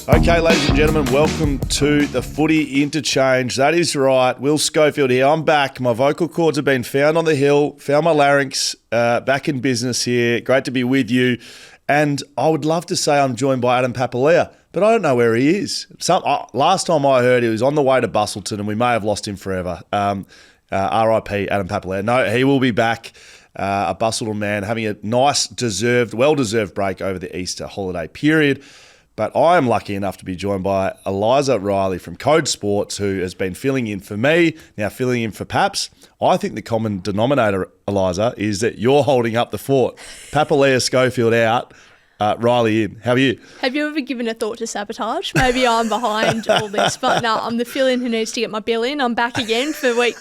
Okay, ladies and gentlemen, welcome to the Footy Interchange. That is right. Will Schofield here. I'm back. My vocal cords have been found on the hill, found my larynx, back in business here. Great to be with you. And I would love to say I'm joined by Adam Papalia, but I don't know where he is. Last time I heard he was on the way to Bustleton and we may have lost him forever. R.I.P. Adam Papalia. No, he will be back. A Bustleton man having a nice, well-deserved break over the Easter holiday period. But I am lucky enough to be joined by Eliza Reilly from Code Sports, who has been filling in for me, now filling in for Paps. I think the common denominator, Eliza, is that you're holding up the fort. Papalia, Schofield out, Reilly in. How are you? Have you ever given a thought to sabotage? Maybe I'm behind all this, but no, I'm the fill-in who needs to get my bill in. I'm back again for week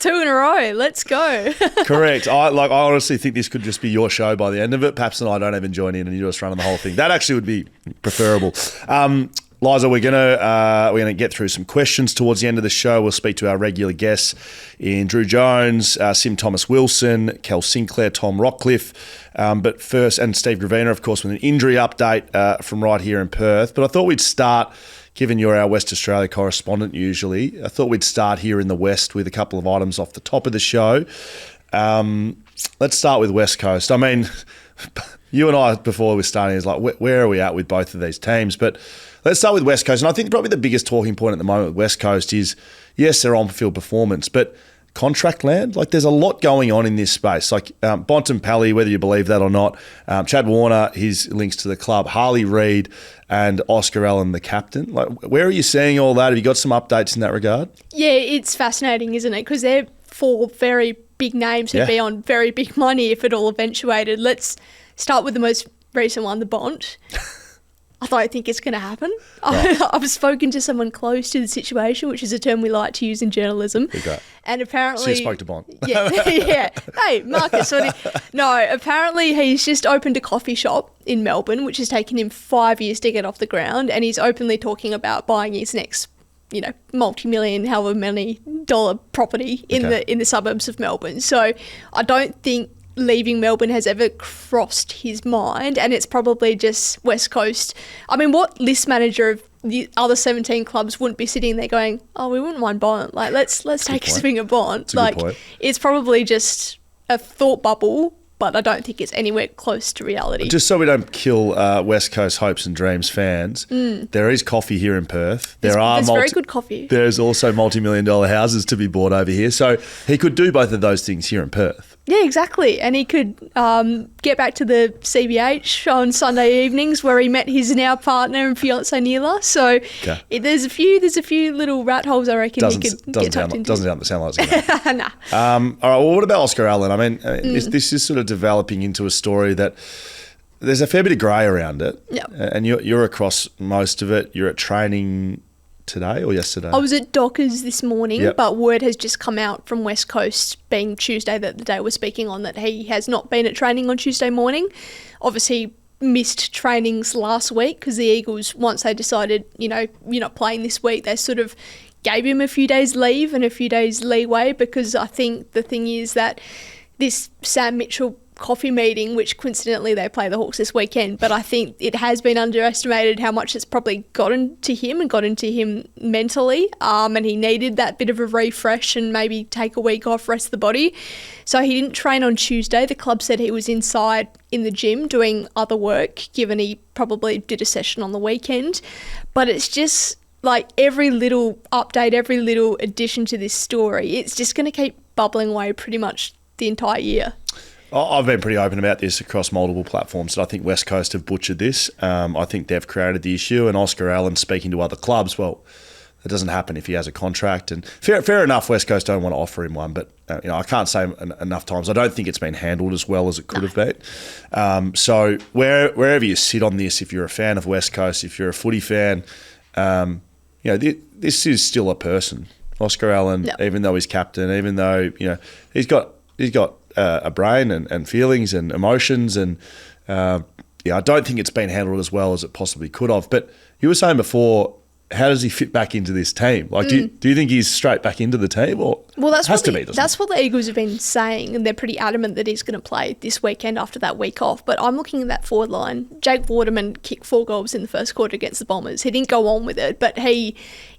2 in a row. Let's go. Correct. I honestly think this could just be your show by the end of it. Paps and I don't even join in and you're just running the whole thing. That actually would be preferable. Liza, we're gonna get through some questions towards the end of the show. We'll speak to our regular guests in Drew Jones, Sim Thomas Wilson, Kel Sinclair, Tom Rockliff. But first, and Steve Gravina, of course, with an injury update from right here in Perth. But I thought we'd start, given you're our West Australia correspondent usually, I thought we'd start here in the West with a couple of items off the top of the show. Let's start with West Coast. I mean, you and I, before we started, is like, where are we at with both of these teams? But let's start with West Coast. And I think probably the biggest talking point at the moment with West Coast is, yes, their on-field performance, but contract land. Like, there's a lot going on in this space. Like, Bontempelli, whether you believe that or not, Chad Warner, his links to the club, Harley Reid and Oscar Allen, the captain. Like, where are you seeing all that? Have you got some updates in that regard? Yeah, it's fascinating, isn't it? Because they're 4 very big names who'd be on very big money if it all eventuated. Let's start with the most recent one, the Bont. I don't think it's going to happen. Right. I've spoken to someone close to the situation, which is a term we like to use in journalism. Okay. And apparently... So you spoke to Bont. Yeah. Yeah. Hey, Marcus. No, apparently he's just opened a coffee shop in Melbourne, which has taken him 5 years to get off the ground. And he's openly talking about buying his next, multi-million, however many dollar property in the suburbs of Melbourne. So I don't think leaving Melbourne has ever crossed his mind, and it's probably just West Coast. I mean, what list manager of the other 17 clubs wouldn't be sitting there going, "Oh, we wouldn't mind Bont. Like, let's take a swing at Bont." Like, it's probably just a thought bubble, but I don't think it's anywhere close to reality. Just so we don't kill West Coast hopes and dreams fans, there is coffee here in Perth. There's very good coffee. There's also multi-million-dollar houses to be bought over here. So he could do both of those things here in Perth. Yeah, exactly. And he could get back to the CBH on Sunday evenings where he met his now partner and fiancée Neela. So there's a few little rat holes I reckon he could get tucked into. Doesn't sound like it's going to. Nah. All right, well, what about Oscar Allen? I mean, this is sort of developing into a story that there's a fair bit of grey around it. Yep. And you're across most of it. You're at training today or yesterday? I was at Dockers this morning, but word has just come out from West Coast, being Tuesday, that the day we're speaking on, that he has not been at training on Tuesday morning. Obviously missed trainings last week because the Eagles, once they decided, you're not playing this week, they sort of gave him a few days leave and a few days leeway, because I think the thing is that this Sam Mitchell coffee meeting, which coincidentally they play the Hawks this weekend, but I think it has been underestimated how much it's probably gotten to him mentally, and he needed that bit of a refresh and maybe take a week off, rest the body. So he didn't train on Tuesday. The club said he was inside in the gym doing other work, given he probably did a session on the weekend. But it's just like every little update, every little addition to this story, it's just going to keep bubbling away pretty much the entire year. I've been pretty open about this across multiple platforms, and I think West Coast have butchered this. I think they've created the issue, and Oscar Allen speaking to other clubs, well, that doesn't happen if he has a contract. And fair enough, West Coast don't want to offer him one, but I can't say enough times, I don't think it's been handled as well as it could have been. So wherever you sit on this, if you're a fan of West Coast, if you're a footy fan, this is still a person. Oscar Allen, even though he's captain, even though he's got a brain and feelings and emotions, and I don't think it's been handled as well as it possibly could have. But you were saying before, how does he fit back into this team? Like, do you think he's straight back into the team? Or Well, that's Has what to be, doesn't that's what the Eagles have been saying, and they're pretty adamant that he's going to play this weekend after that week off. But I'm looking at that forward line. Jake Waterman kicked 4 goals in the first quarter against the Bombers. He didn't go on with it, but he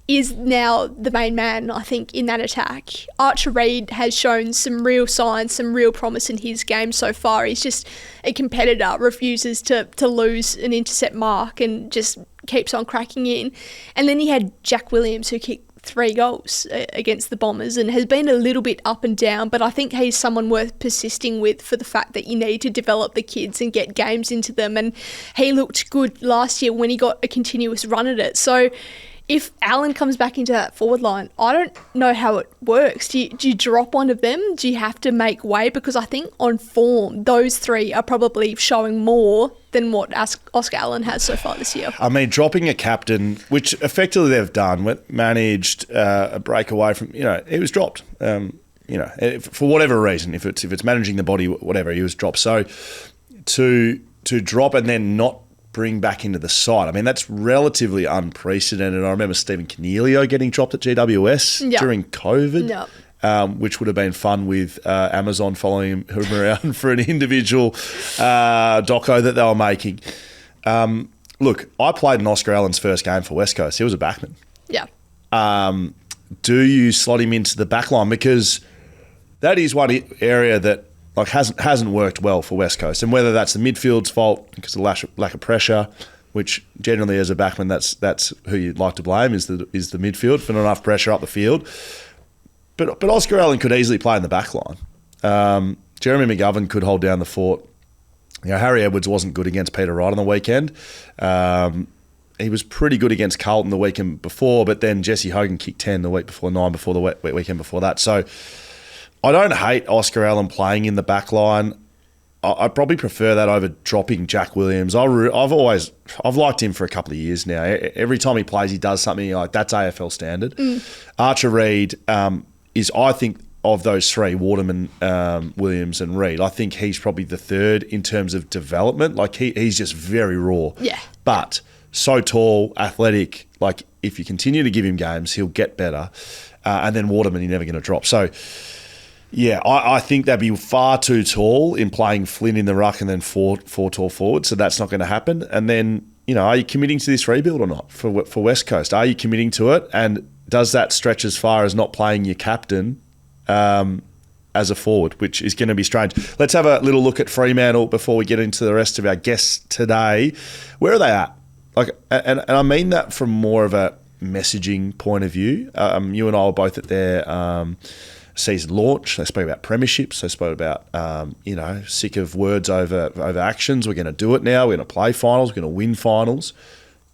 is now the main man, I think, in that attack. Archer Reid has shown some real signs, some real promise in his game so far. He's just a competitor, refuses to lose an intercept mark and just keeps on cracking in. And then he had Jack Williams, who kicked 3 goals against the Bombers and has been a little bit up and down, but I think he's someone worth persisting with for the fact that you need to develop the kids and get games into them. And he looked good last year when he got a continuous run at it. So if Allen comes back into that forward line, I don't know how it works. Do you drop one of them? Do you have to make way? Because I think on form, those 3 are probably showing more than what Oscar Allen has so far this year. I mean, dropping a captain, which effectively they've done, managed a breakaway from, it was dropped. For whatever reason, if it's managing the body, whatever, he was dropped. So to drop and then not bring back into the side, I mean, that's relatively unprecedented. I remember Stephen Cornelio getting dropped at GWS during COVID. Which would have been fun with Amazon following him around for an individual doco that they were making. Look, I played in Oscar Allen's first game for West Coast. He was a backman. Yeah. Do you slot him into the back line? Because that is one area that hasn't worked well for West Coast. And whether that's the midfield's fault because of lack of pressure, which generally as a backman, that's who you'd like to blame, is the midfield for not enough pressure up the field. But Oscar Allen could easily play in the back line. Jeremy McGovern could hold down the fort. Harry Edwards wasn't good against Peter Wright on the weekend. He was pretty good against Carlton the weekend before, but then Jesse Hogan kicked 10 the week before, 9 before the weekend before that. So I don't hate Oscar Allen playing in the back line. I probably prefer that over dropping Jack Williams. I've liked him for a couple of years now. Every time he plays, he does something like that's AFL standard. Archer Reid is, I think, of those 3, Waterman, Williams and Reid, I think he's probably the third in terms of development. He's just very raw. Yeah. But so tall, athletic, if you continue to give him games, he'll get better. And then Waterman, you're never going to drop. So yeah, I think they'd be far too tall in playing Flynn in the ruck and then four tall forwards, so that's not going to happen. And then, are you committing to this rebuild or not for West Coast? Are you committing to it? And does that stretch as far as not playing your captain as a forward, which is going to be strange? Let's have a little look at Fremantle before we get into the rest of our guests today. Where are they at? And I mean that from more of a messaging point of view. You and I were both at their season launch. They spoke about premierships. They spoke about, sick of words over actions. We're going to do it now. We're going to play finals. We're going to win finals.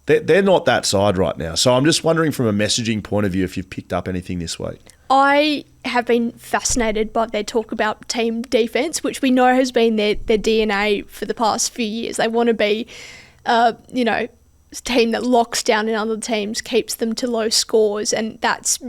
They're not that side right now. So I'm just wondering from a messaging point of view if you've picked up anything this week. I have been fascinated by their talk about team defence, which we know has been their DNA for the past few years. They want to be, a team that locks down in other teams, keeps them to low scores, and that's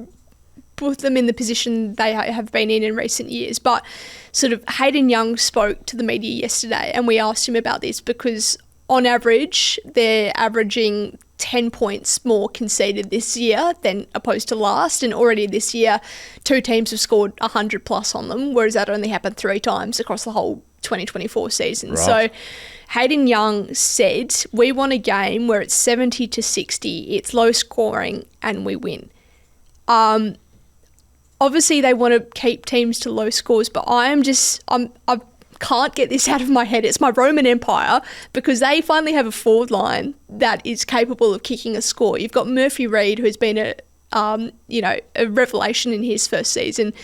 put them in the position they have been in recent years. But sort of Hayden Young spoke to the media yesterday, and we asked him about this because on average, they're averaging 10 points more conceded this year than opposed to last. And already this year, 2 teams have scored 100 plus on them, whereas that only happened 3 times across the whole 2024 season. Right. So Hayden Young said, we want a game where it's 70 to 60, it's low scoring, and we win. Obviously, they want to keep teams to low scores, but I can't get this out of my head. It's my Roman Empire because they finally have a forward line that is capable of kicking a score. You've got Murphy Reid, who's been a revelation in his first season.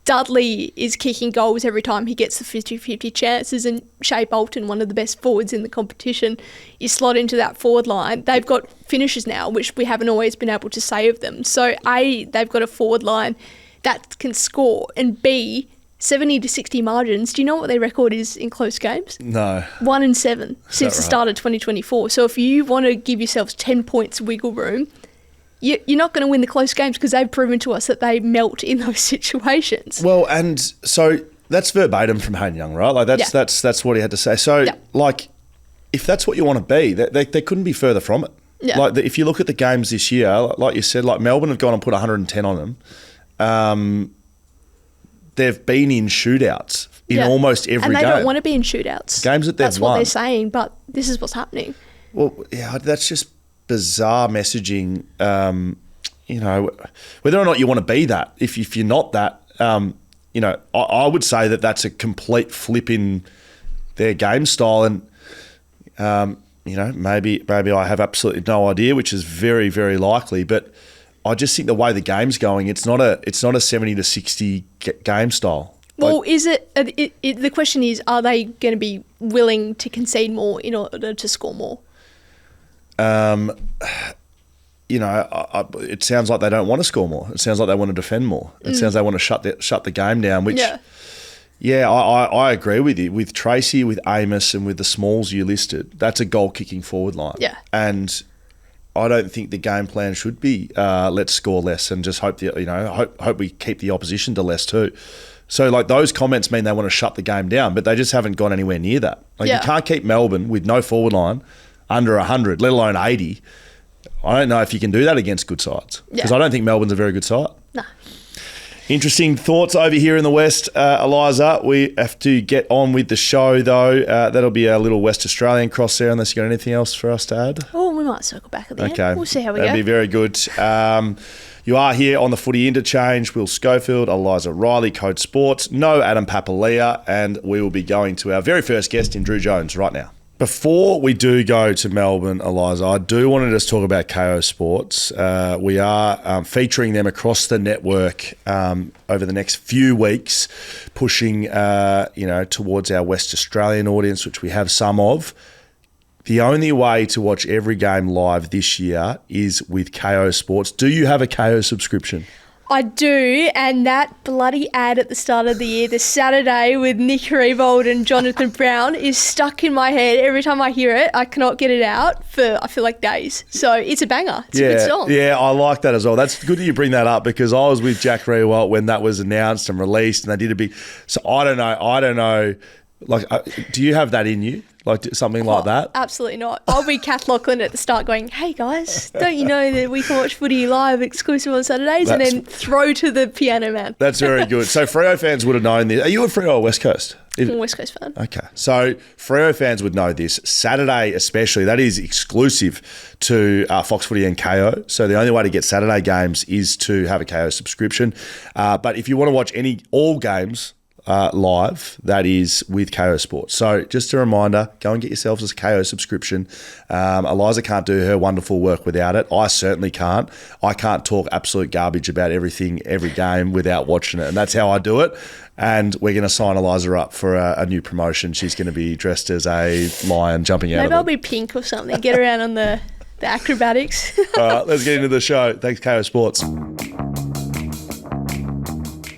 Dudley is kicking goals every time he gets the 50-50 chances, and Shea Bolton, one of the best forwards in the competition, you slot into that forward line. They've got finishers now, which we haven't always been able to say of them. So A, they've got a forward line that can score, and B, 70 to 60 margins. Do you know what their record is in close games? No. 1-7 since the start of 2024. So if you want to give yourselves 10 points wiggle room, you're not going to win the close games because they've proven to us that they melt in those situations. Well, and so that's verbatim from Hayden Young, right? That's what he had to say. So, if that's what you want to be, they couldn't be further from it. Yeah. If you look at the games this year, like you said, Melbourne have gone and put 110 on them. they've been in shootouts in almost every game. And they don't want to be in shootouts. Games that they've That's won. what they're saying, but this is what's happening. Well, yeah, that's just bizarre messaging. Whether or not you want to be that, if you're not that, I would say that that's a complete flip in their game style. And, maybe I have absolutely no idea, which is very, very likely. But I just think the way the game's going, it's not a 70 to 60 game style. Well, is it? The question is, are they going to be willing to concede more in order to score more? It sounds like they don't want to score more. It sounds like they want to defend more. It sounds they want to shut the game down. Which, I agree with you. With Tracy, with Amos, and with the smalls you listed, that's a goal kicking forward line. Yeah, and I don't think the game plan should be let's score less and just hope we keep the opposition to less too. So, those comments mean they want to shut the game down, but they just haven't gone anywhere near that. You can't keep Melbourne with no forward line under 100, let alone 80. I don't know if you can do that against good sides because I don't think Melbourne's a very good side. No. Interesting thoughts over here in the West, Eliza. We have to get on with the show, though. That'll be a little West Australian cross there, unless you got anything else for us to add. Oh, we might circle back at the end. Okay. We'll see how we go. That'd be very good. You are here on the Footy Interchange. Will Schofield, Eliza Reilly, Code Sports. No Adam Papalia, and we will be going to our very first guest in Drew Jones right now. Before we do go to Melbourne, Eliza, I do want to just talk about KO Sports. We are featuring them across the network over the next few weeks, pushing towards our West Australian audience, which we have some of. The only way to watch every game live this year is with KO Sports. Do you have a KO subscription? I do, and that bloody ad at the start of the year, the Saturday with Nick Rebold and Jonathan Brown, is stuck in my head. Every time I hear it, I cannot get it out for, I feel like, days. So it's a banger. It's a good song. Yeah, I like that as well. That's good that you bring that up because I was with Jack Rewalt when that was announced and released, and they did a big... So I don't know. Do you have that in you? Something like that? Absolutely not. I'll be Kath Lachlan at the start going, hey guys, don't you know that we can watch footy live exclusive on Saturdays, and then throw to the piano man. That's very good. So Freo fans would have known this. Are you a Freo or West Coast? I'm a West Coast fan. Okay. So Freo fans would know this. Saturday especially, that is exclusive to Fox Footy and KO. So the only way to get Saturday games is to have a KO subscription. But if you want to watch all games live, that is with KO Sports. So just a reminder, go and get yourselves a KO subscription. Eliza can't do her wonderful work without it. I certainly can't. I can't talk absolute garbage about everything, every game without watching it. And that's how I do it. And we're going to sign Eliza up for a new promotion. She's going to be dressed as a lion jumping out. Maybe I'll be pink or something. Get around on the acrobatics. All right, let's get into the show. Thanks, KO Sports.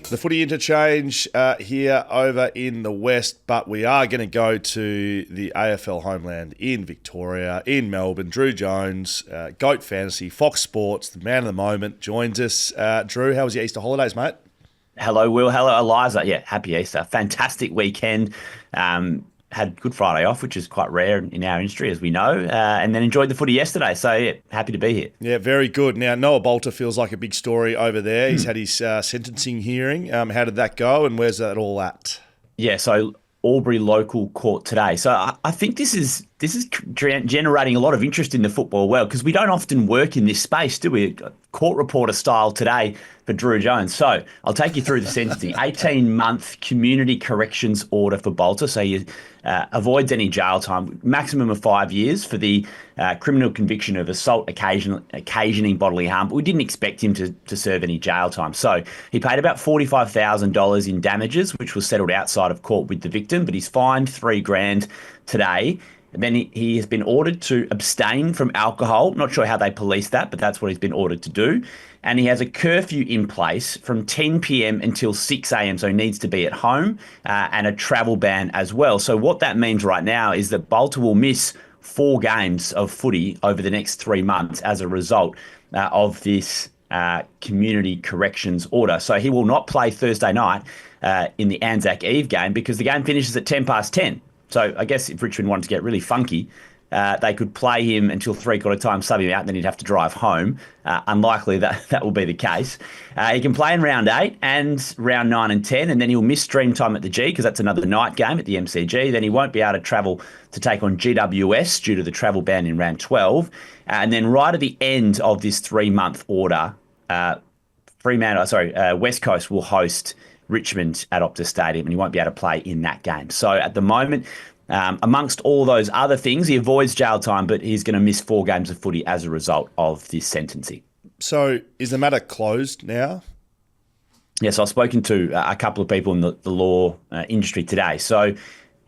The Footy Interchange here over in the West, but we are going to go to the AFL homeland in Victoria, in Melbourne. Drew Jones, GOAT Fantasy, Fox Sports, the man of the moment, joins us. Drew, how was your Easter holidays, mate? Hello, Will. Hello, Eliza. Yeah, happy Easter. Fantastic weekend. Had Good Friday off, which is quite rare in our industry, as we know, and then enjoyed the footy yesterday. So, yeah, happy to be here. Yeah, very good. Now, Noah Bolter feels like a big story over there. He's had his sentencing hearing. How did that go, and where's that all at? Yeah, so Albury local court today. So I think this is generating a lot of interest in the football world because we don't often work in this space, do we? Court reporter style today for Drew Jones. So I'll take you through the sentencing. 18-month community corrections order for Bolter. So he avoids any jail time, maximum of 5 years for the criminal conviction of assault occasioning bodily harm. But we didn't expect him to serve any jail time. So he paid about $45,000 in damages, which was settled outside of court with the victim, but he's fined $3,000 today. And then he has been ordered to abstain from alcohol. Not sure how they police that, but that's what he's been ordered to do. And he has a curfew in place from 10 p.m. until 6 a.m. So he needs to be at home and a travel ban as well. So what that means right now is that Bolter will miss 4 games of footy over the next 3 months as a result of this community corrections order. So he will not play Thursday night in the Anzac Eve game because the game finishes at 10 past 10. So I guess if Richmond wanted to get really funky, They could play him until three-quarter time, sub him out, and then he'd have to drive home. Unlikely that will be the case. He can play in round 8 and round 9 and 10, and then he'll miss stream time at the G because that's another night game at the MCG. Then he won't be able to travel to take on GWS due to the travel ban in round 12. And then right at the end of this 3-month order, West Coast will host Richmond at Optus Stadium, and he won't be able to play in that game. So at the moment, amongst all those other things, he avoids jail time, but he's going to miss 4 games of footy as a result of this sentencing. So is the matter closed now? Yes, I've spoken to a couple of people in the law industry today. So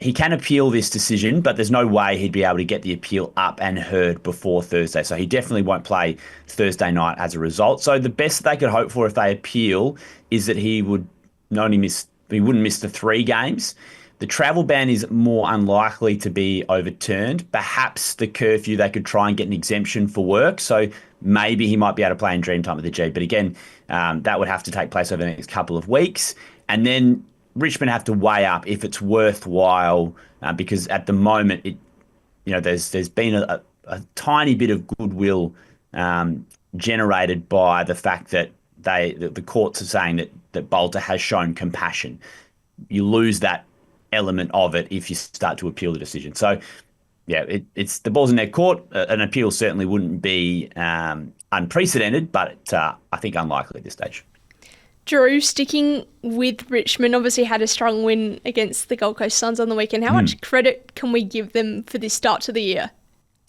he can appeal this decision, but there's no way he'd be able to get the appeal up and heard before Thursday. So he definitely won't play Thursday night as a result. So the best they could hope for if they appeal is that he wouldn't miss the 3 games. The travel ban is more unlikely to be overturned. Perhaps the curfew, they could try and get an exemption for work. So maybe he might be able to play in Dreamtime at the G. But again, that would have to take place over the next couple of weeks. And then Richmond have to weigh up if it's worthwhile, because at the moment, there's been a tiny bit of goodwill generated by the fact that the courts are saying that Bolter has shown compassion. You lose that element of it if you start to appeal the decision. So, yeah, it's the ball's in their court. An appeal certainly wouldn't be unprecedented, but I think unlikely at this stage. Drew, sticking with Richmond, obviously had a strong win against the Gold Coast Suns on the weekend. How much credit can we give them for this start to the year?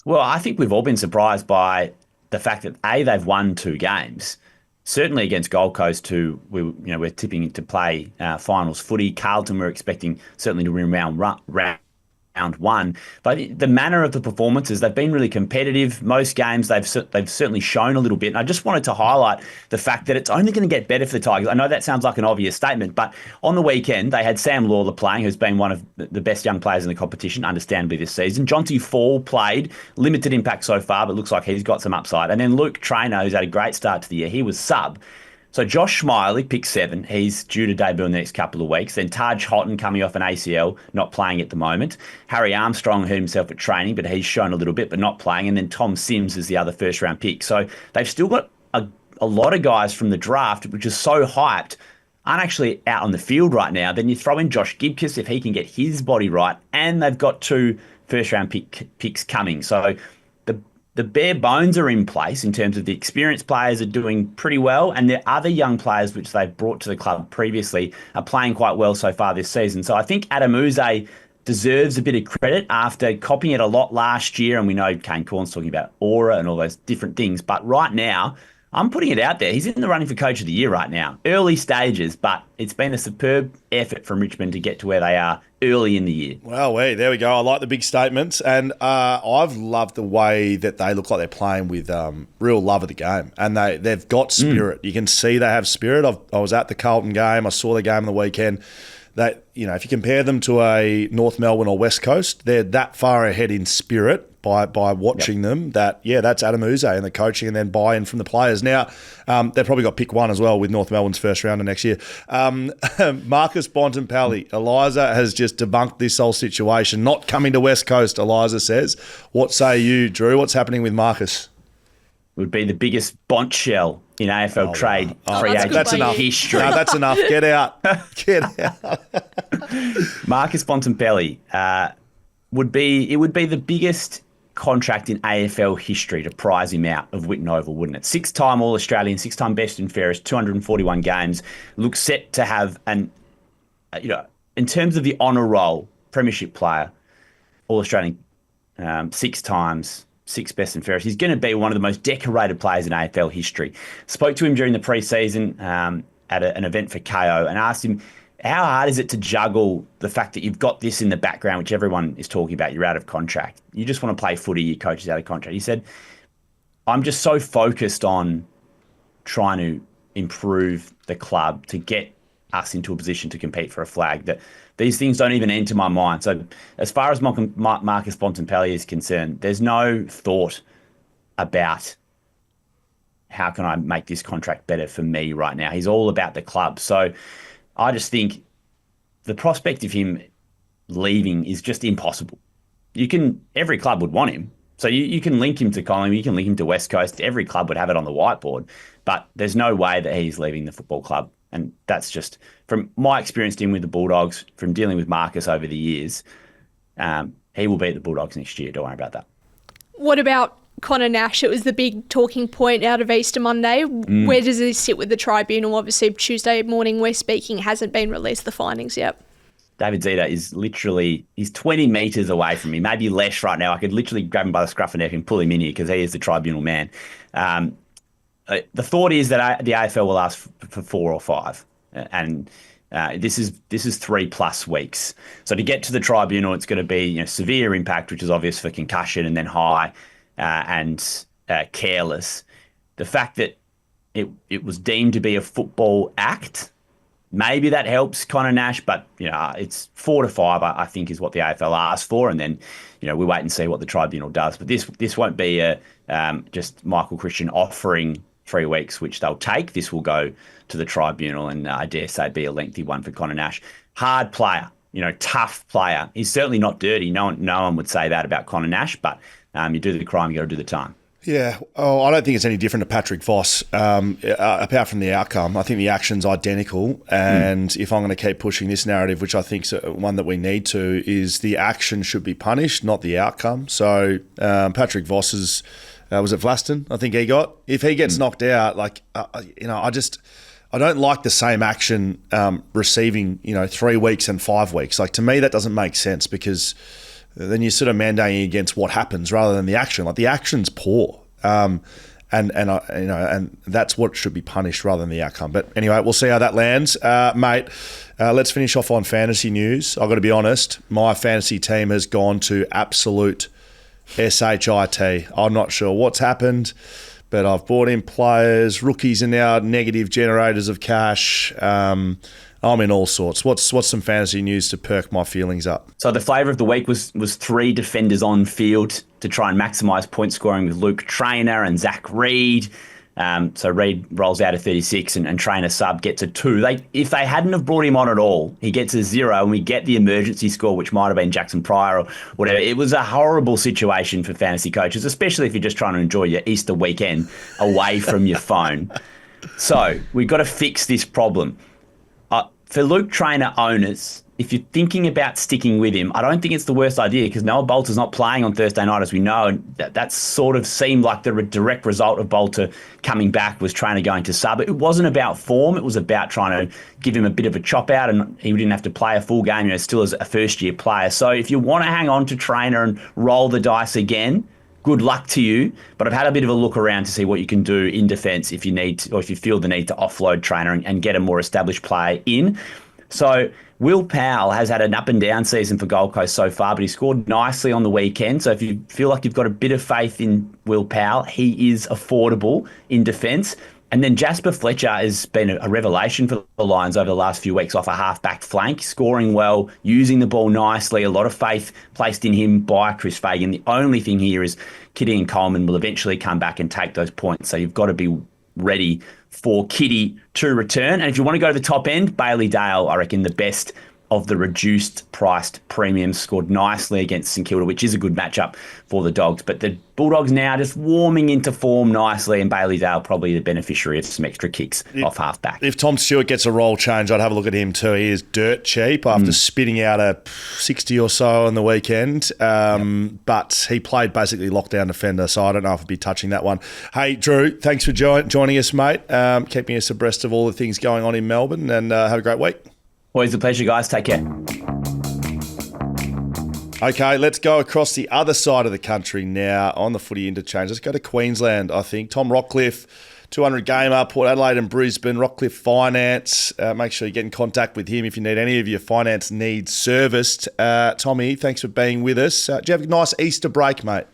Well, I think we've all been surprised by the fact that, they've won 2 games. Certainly against Gold Coast, who we're tipping to play finals footy. Carlton, we're expecting certainly to win round 1. But the manner of the performances, they've been really competitive. Most games they've certainly shown a little bit. And I just wanted to highlight the fact that it's only going to get better for the Tigers. I know that sounds like an obvious statement, but on the weekend they had Sam Lawler playing, who's been one of the best young players in the competition, understandably, this season. Jonty Fall played, limited impact so far, but looks like he's got some upside. And then Luke Traynor, who's had a great start to the year, he was sub. So Josh Smiley picked 7. He's due to debut in the next couple of weeks. Then Taj Houghton coming off an ACL, not playing at the moment. Harry Armstrong hurt himself at training, but he's shown a little bit, but not playing. And then Tom Sims is the other first-round pick. So they've still got a lot of guys from the draft, which is so hyped, aren't actually out on the field right now. Then you throw in Josh Gibkiss if he can get his body right, and they've got 2 first-round picks coming. So the bare bones are in place in terms of the experienced players are doing pretty well, and the other young players which they've brought to the club previously are playing quite well so far this season. So I think Adam Uze deserves a bit of credit after copying it a lot last year, and we know Kane Corn's talking about aura and all those different things. But right now, I'm putting it out there. He's in the running for Coach of the Year right now. Early stages, but it's been a superb effort from Richmond to get to where they are early in the year. Well, there we go. I like the big statements, and I've loved the way that they look like they're playing with real love of the game, and they've got spirit. You can see they have spirit. I was at the Carlton game. I saw the game on the weekend. That, if you compare them to a North Melbourne or West Coast, they're that far ahead in spirit by watching them. That's Adam Uze and the coaching, and then buy-in from the players. Now, they've probably got pick 1 as well with North Melbourne's first rounder next year. Marcus Bontempelli, Eliza has just debunked this whole situation. Not coming to West Coast, Eliza says. What say you, Drew? What's happening with Marcus? Would be the biggest bont shell in AFL trade created that's enough. History. No, that's enough. Get out. Get out. Marcus Bontempelli would be the biggest contract in AFL history to prize him out of Whitten Oval, wouldn't it? 6-time All-Australian, 6-time best and fairest, 241 games. Looks set to have in terms of the honour roll, premiership player, All-Australian 6 times, 6 best and fairest. He's going to be one of the most decorated players in AFL history. Spoke to him during the pre-season at an event for KO and asked him, how hard is it to juggle the fact that you've got this in the background, which everyone is talking about, you're out of contract. You just want to play footy, your coach is out of contract. He said, I'm just so focused on trying to improve the club to get us into a position to compete for a flag that these things don't even enter my mind. So as far as Marcus Bontempelli is concerned, there's no thought about how can I make this contract better for me right now. He's all about the club. So I just think the prospect of him leaving is just impossible. every club would want him. So you can link him to Callum, you can link him to West Coast. Every club would have it on the whiteboard, but there's no way that he's leaving the football club. And that's just, from my experience dealing with the Bulldogs, from dealing with Marcus over the years, he will beat the Bulldogs next year. Don't worry about that. What about Connor Nash? It was the big talking point out of Easter Monday. Where does he sit with the tribunal? Obviously, Tuesday morning we're speaking, hasn't been released, the findings yet. David Zeta is he's 20 metres away from me, maybe less right now. I could literally grab him by the scruff of the neck and pull him in here because he is the tribunal man. The thought is that the AFL will ask for 4 or 5, and this is 3+ weeks. So to get to the tribunal, it's going to be severe impact, which is obvious for concussion, and then high and careless. The fact that it was deemed to be a football act, maybe that helps Connor Nash, but it's 4 to 5. I think is what the AFL asked for, and then we wait and see what the tribunal does. But this won't be just Michael Christian offering 3 weeks, which they'll take. This will go to the tribunal, and I dare say be a lengthy one for Connor Nash. Hard player, tough player. He's certainly not dirty. No one would say that about Connor Nash, but you do the crime, you got to do the time. Yeah, I don't think it's any different to Patrick Voss, apart from the outcome. I think the action's identical, and if I'm going to keep pushing this narrative, which I think is one that we need to, is the action should be punished, not the outcome. So Patrick Voss is, was it Vlaston? I think he got. If he gets knocked out, I don't like the same action receiving 3 weeks and 5 weeks. Like, to me, that doesn't make sense, because then you're sort of mandating against what happens rather than the action. Like, the action's poor, and that's what should be punished rather than the outcome. But anyway, we'll see how that lands, mate. Let's finish off on fantasy news. I've got to be honest, my fantasy team has gone to absolute shit. I'm not sure what's happened, but I've bought in players. Rookies are now negative generators of cash. I'm in all sorts. What's some fantasy news to perk my feelings up? So the flavour of the week was 3 defenders on field to try and maximise point scoring with Luke Traynor and Zach Reid. So Reid rolls out a 36 and Traynor sub gets a 2. If they hadn't have brought him on at all, he gets a 0 and we get the emergency score, which might have been Jackson Pryor or whatever. It was a horrible situation for fantasy coaches, especially if you're just trying to enjoy your Easter weekend away from your phone. So we've got to fix this problem. For Luke Traynor owners, if you're thinking about sticking with him, I don't think it's the worst idea, because Noah Bolter's not playing on Thursday night, as we know, and that sort of seemed like the direct result of Bolter coming back was Traynor going to sub. It wasn't about form. It was about trying to give him a bit of a chop out, and he didn't have to play a full game, still as a first-year player. So if you want to hang on to Traynor and roll the dice again, good luck to you. But I've had a bit of a look around to see what you can do in defence if you need to, or if you feel the need to offload Traynor and get a more established player in. So Will Powell has had an up and down season for Gold Coast so far, but he scored nicely on the weekend. So if you feel like you've got a bit of faith in Will Powell, he is affordable in defence. And then Jasper Fletcher has been a revelation for the Lions over the last few weeks off a half-back flank, scoring well, using the ball nicely, a lot of faith placed in him by Chris Fagan. The only thing here is Kitty and Coleman will eventually come back and take those points. So you've got to be ready for Kitty to return. And if you want to go to the top end, Bailey Dale, I reckon the best of the reduced priced premiums, scored nicely against St Kilda, which is a good matchup for the Dogs. But the Bulldogs now just warming into form nicely, and Bailey Dale probably the beneficiary of some extra kicks off half-back. If Tom Stewart gets a role change, I'd have a look at him too. He is dirt cheap after spitting out a 60 or so on the weekend. But he played basically lockdown defender, so I don't know if I'd be touching that one. Hey, Drew, thanks for joining us, mate. Keeping us abreast of all the things going on in Melbourne, and have a great week. Always a pleasure, guys. Take care. Okay, let's go across the other side of the country now on the Footy Interchange. Let's go to Queensland, I think. Tom Rockliff, 200 gamer, Port Adelaide and Brisbane, Rockliff Finance. Make sure you get in contact with him if you need any of your finance needs serviced. Tommy, thanks for being with us. Do you have a nice Easter break, mate?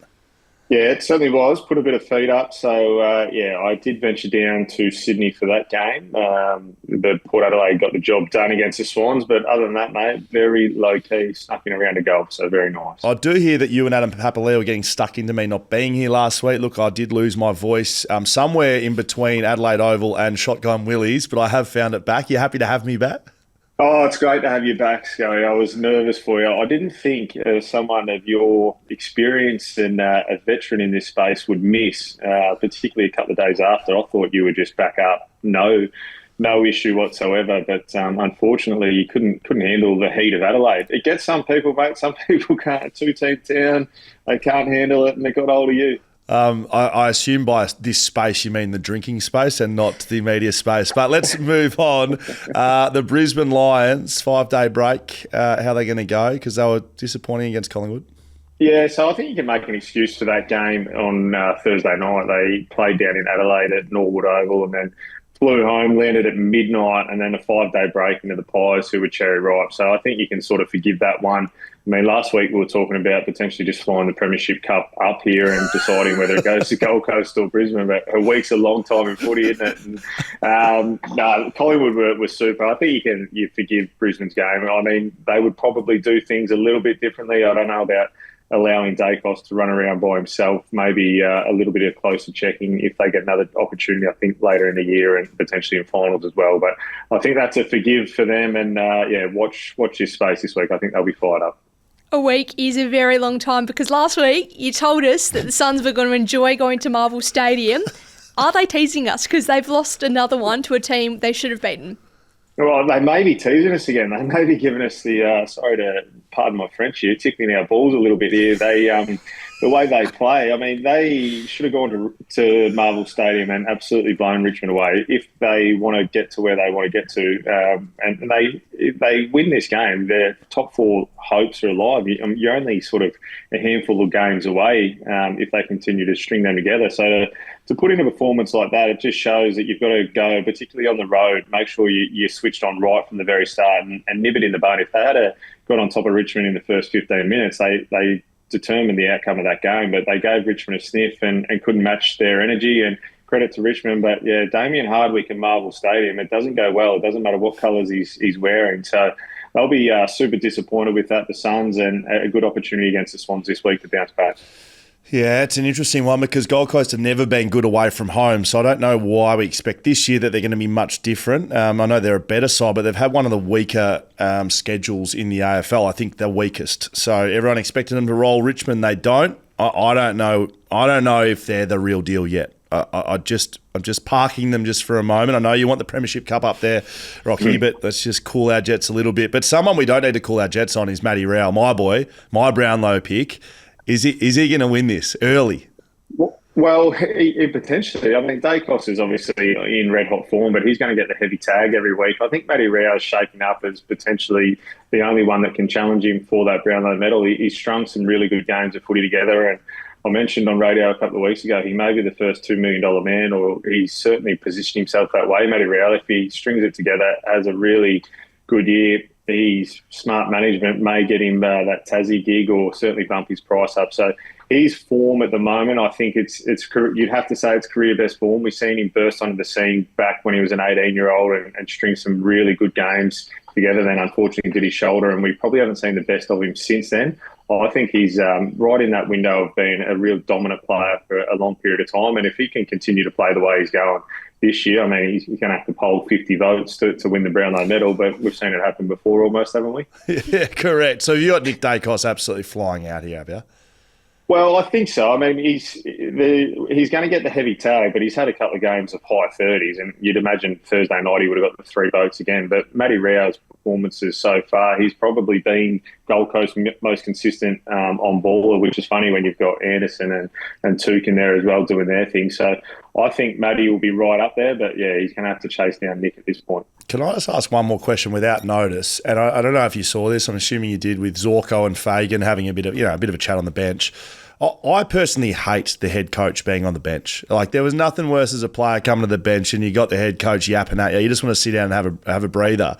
Yeah, it certainly was. Put a bit of feet up. So, I did venture down to Sydney for that game. The Port Adelaide got the job done against the Swans. But other than that, mate, very low-key, snuck in around a golf. So, very nice. I do hear that you and Adam Papalia were getting stuck into me not being here last week. Look, I did lose my voice somewhere in between Adelaide Oval and Shotgun Willies, but I have found it back. You happy to have me back? Oh, it's great to have you back, Scully. I was nervous for you. I didn't think someone of your experience and a veteran in this space would miss, particularly a couple of days after. I thought you would just back up, no issue whatsoever. But unfortunately, you couldn't handle the heat of Adelaide. It gets some people, mate. Some people can't. Two-team town, they can't handle it, and they got hold of you. I assume by this space you mean the drinking space and not the media space. But let's move on. The Brisbane Lions, 5-day break, how are they going to go? Because they were disappointing against Collingwood. Yeah, so I think you can make an excuse for that game on Thursday night. They played down in Adelaide at Norwood Oval and then flew home, landed at midnight, and then a 5-day break into the Pies, who were cherry ripe. So I think you can sort of forgive that one. I mean, last week we were talking about potentially just flying the Premiership Cup up here and deciding whether it goes to Gold Coast or Brisbane. But a week's a long time in footy, isn't it? And, no, Collingwood were super. I think you forgive Brisbane's game. I mean, they would probably do things a little bit differently. I don't know about allowing Dacos to run around by himself, maybe a little bit of closer checking if they get another opportunity, I think, later in the year and potentially in finals as well. But I think that's a forgive for them. And, watch this space this week. I think they'll be fired up. A week is a very long time because last week you told us that the Suns were going to enjoy going to Marvel Stadium. Are they teasing us because they've lost another one to a team they should have beaten? Well, they may be teasing us again. They may be giving us the, sorry to pardon my French here, tickling our balls a little bit here. They, the way they play, I mean, they should have gone to Marvel Stadium and absolutely blown Richmond away if they want to get to where they want to get to. And if they win this game, their top four hopes are alive. You're only sort of a handful of games away if they continue to string them together. So to put in a performance like that, it just shows that you've got to go, particularly on the road, make sure you're switched on right from the very start and nib it in the bud. If they had got on top of Richmond in the first 15 minutes, they determined the outcome of that game, but they gave Richmond a sniff and couldn't match their energy, and credit to Richmond. But yeah, Damien Hardwick in Marvel Stadium, it doesn't go well. It doesn't matter what colours he's wearing. So they'll be super disappointed with that, the Suns, and a good opportunity against the Swans this week to bounce back. Yeah, it's an interesting one because Gold Coast have never been good away from home, so I don't know why we expect this year that they're going to be much different. I know they're a better side, but they've had one of the weaker schedules in the AFL. I think the weakest. So everyone expected them to roll Richmond. They don't. I don't know. I don't know if they're the real deal yet. I'm just parking them just for a moment. I know you want the Premiership Cup up there, Rocky, but let's just cool our jets a little bit. But someone we don't need to cool our jets on is Matty Rowell, my boy, my Brownlow pick. Is he going to win this early? Well, he potentially. I mean, Dacos is obviously in red-hot form, but he's going to get the heavy tag every week. I think Matty Rowell's shaping up as potentially the only one that can challenge him for that Brownlow medal. He's strung some really good games of footy together, and I mentioned on radio a couple of weeks ago, he may be the first $2 million man, or he's certainly positioned himself that way. Matty Rowell, if he strings it together, has a really good year. His smart management may get him that Tassie gig or certainly bump his price up. So his form at the moment, I think it's you'd have to say it's career best form. We've seen him burst onto the scene back when he was an 18-year-old and string some really good games together. Then unfortunately did his shoulder, and we probably haven't seen the best of him since then. I think he's right in that window of being a real dominant player for a long period of time. And if he can continue to play the way he's going this year, I mean, he's going to have to poll 50 votes to win the Brownlow medal, but we've seen it happen before almost, haven't we? Yeah, correct. So you got Nick Dacos absolutely flying out here, have you? Well, I think so. I mean, he's going to get the heavy tag, but he's had a couple of games of high 30s, and you'd imagine Thursday night he would have got the 3 votes again. But Matty Rowell's performances so far, he's probably been Gold Coast's most consistent on baller, which is funny when you've got Anderson and Took in there as well doing their thing. So I think Matty will be right up there, but yeah, he's going to have to chase down Nick at this point. Can I just ask one more question without notice? And I don't know if you saw this. I'm assuming you did, with Zorko and Fagan having a bit of a chat on the bench. I personally hate the head coach being on the bench. Like, there was nothing worse as a player coming to the bench and you got the head coach yapping at you. You just want to sit down and have a breather.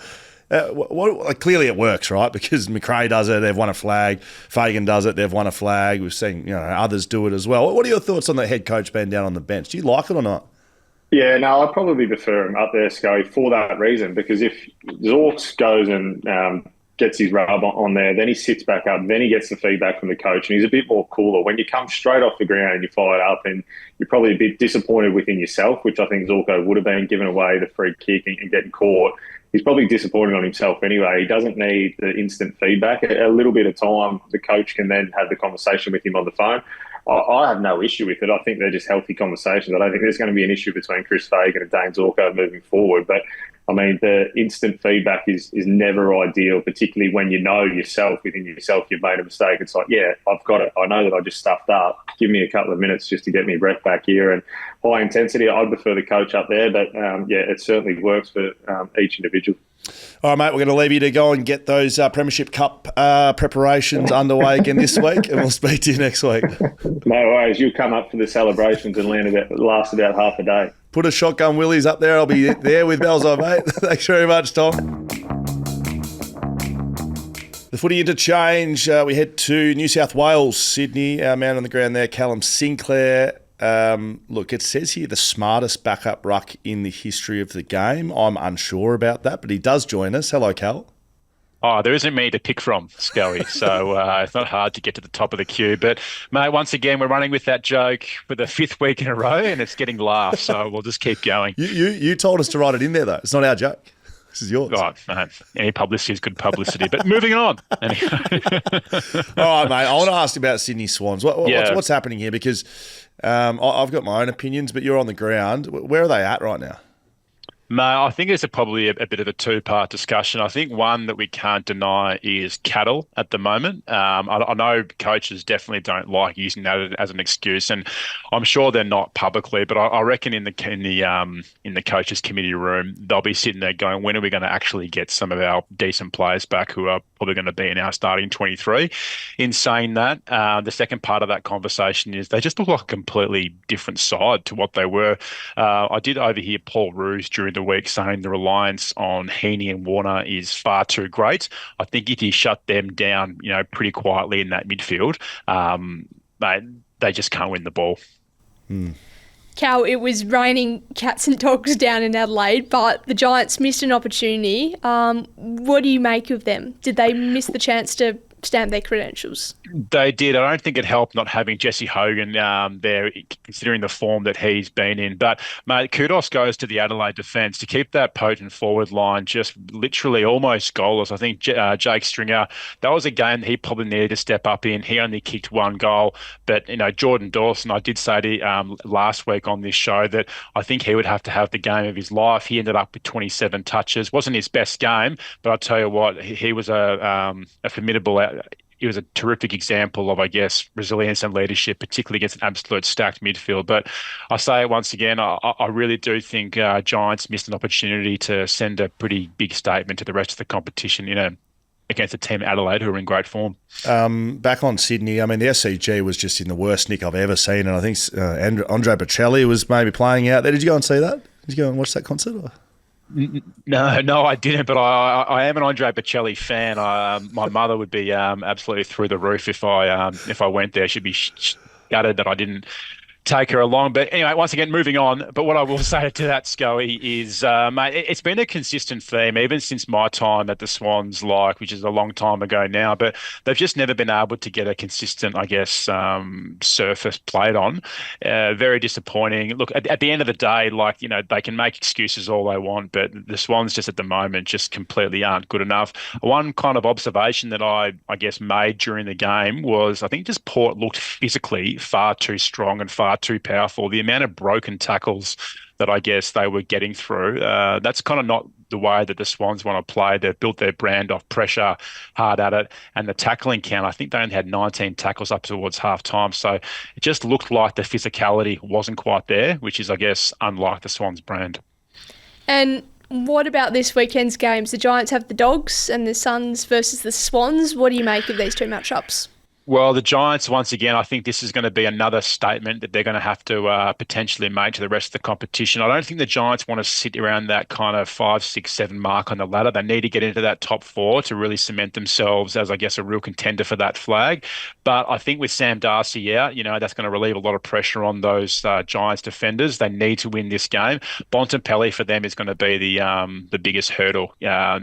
Clearly it works, right? Because McRae does it, they've won a flag. Fagan does it, they've won a flag. We've seen others do it as well. What are your thoughts on the head coach being down on the bench? Do you like it or not? Yeah, no, I'd probably prefer him up there, Scully, for that reason. Because if Zorks goes and gets his rub on there, then he sits back up, then he gets the feedback from the coach, and he's a bit more cooler. When you come straight off the ground and you fire it up, and you're probably a bit disappointed within yourself, which I think Zorko would have been, giving away the free kick and getting caught. he's probably disappointed on himself anyway. He doesn't need the instant feedback. A little bit of time, the coach can then have the conversation with him on the phone. I have no issue with it. I think they're just healthy conversations. I don't think there's going to be an issue between Chris Fagan and Dane Zorko moving forward. But, I mean, the instant feedback is never ideal, particularly when you know yourself, within yourself, you've made a mistake. It's like, yeah, I've got it. I know that I just stuffed up. Give me a couple of minutes just to get me breath back here. And high intensity, I'd prefer the coach up there. But, yeah, it certainly works for each individual. All right, mate, we're going to leave you to go and get those Premiership Cup preparations underway again this week, and we'll speak to you next week. No worries. You'll come up for the celebrations and last about half a day. Put a shotgun Willies up there. I'll be there with bells on, mate. Thanks very much, Tom. The Footy Interchange, we head to New South Wales, Sydney. Our man on the ground there, Callum Sinclair. Look, it says here the smartest backup ruck in the history of the game. I'm unsure about that, but he does join us. Hello, Cal. Oh, there isn't many to pick from, Scully, so it's not hard to get to the top of the queue. But, mate, once again, we're running with that joke for the 5th week in a row, and it's getting laughs, so we'll just keep going. You told us to write it in there, though. It's not our joke. This is yours. Oh, mate, any publicity is good publicity. But moving on. Anyway. All right, mate, I want to ask you about Sydney Swans. What's happening here? Because I've got my own opinions, but you're on the ground. Where are they at right now? Mate, I think it's probably a bit of a two-part discussion. I think one that we can't deny is cattle at the moment. I know coaches definitely don't like using that as an excuse, and I'm sure they're not publicly, but I reckon in the coaches committee room they'll be sitting there going, when are we going to actually get some of our decent players back who are probably going to be in our starting 23? In saying that, the second part of that conversation is they just look like a completely different side to what they were. I did overhear Paul Roos during the week saying the reliance on Heaney and Warner is far too great. I think if you shut them down, pretty quietly in that midfield, they just can't win the ball. Cal, it was raining cats and dogs down in Adelaide, but the Giants missed an opportunity. What do you make of them? Did they miss the chance to stamp their credentials? They did. I don't think it helped not having Jesse Hogan there, considering the form that he's been in. But, mate, kudos goes to the Adelaide defence to keep that potent forward line just literally almost goalless. I think Jake Stringer, that was a game that he probably needed to step up in. He only kicked one goal. But, Jordan Dawson, I did say to last week on this show that I think he would have to have the game of his life. He ended up with 27 touches. Wasn't his best game, but I'll tell you what, he was a formidable He was a terrific example of, I guess, resilience and leadership, particularly against an absolute stacked midfield. But I say it once again, I really do think Giants missed an opportunity to send a pretty big statement to the rest of the competition, against a team Adelaide who are in great form. Back on Sydney, I mean, the SCG was just in the worst nick I've ever seen, and I think Andre Bocelli was maybe playing out there. Did you go and see that? Did you go and watch that concert? Or? No, I didn't, but I am an Andre Bocelli fan. My mother would be absolutely through the roof if I went there. She'd be gutted that I didn't take her along. But anyway, once again, moving on. But what I will say to that, Scully, is, mate, it's been a consistent theme, even since my time at the Swans, which is a long time ago now, but they've just never been able to get a consistent, I guess, surface played on. Very disappointing. Look, at the end of the day, they can make excuses all they want, but the Swans just at the moment just completely aren't good enough. One kind of observation that I guess, made during the game was I think just Port looked physically far too strong and far too powerful. The amount of broken tackles that I guess they were getting through, that's kind of not the way that the Swans want to play. They've built their brand off pressure, hard at it, and the tackling count, I think they only had 19 tackles up towards half-time. So it just looked like the physicality wasn't quite there, which is, I guess, unlike the Swans brand. And what about this weekend's games? The Giants have the Dogs and the Suns versus the Swans. What do you make of these two matchups? Well, the Giants, once again, I think this is going to be another statement that they're going to have to potentially make to the rest of the competition. I don't think the Giants want to sit around that kind of 5, 6, 7 mark on the ladder. They need to get into that top 4 to really cement themselves as, I guess, a real contender for that flag. But I think with Sam Darcy out, that's going to relieve a lot of pressure on those Giants defenders. They need to win this game. Bontempelli for them is going to be the biggest hurdle.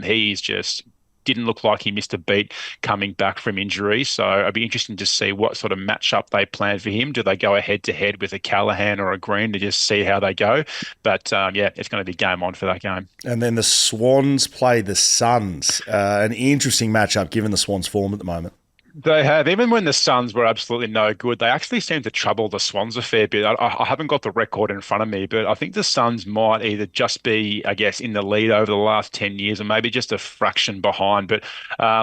He's just didn't look like he missed a beat coming back from injury. So it'd be interesting to see what sort of matchup they plan for him. Do they go a head-to-head with a Callaghan or a Green to just see how they go? But, it's going to be game on for that game. And then the Swans play the Suns. An interesting matchup given the Swans' form at the moment. They have. Even when the Suns were absolutely no good, they actually seem to trouble the Swans a fair bit. I haven't got the record in front of me, but I think the Suns might either just be, I guess, in the lead over the last 10 years or maybe just a fraction behind. But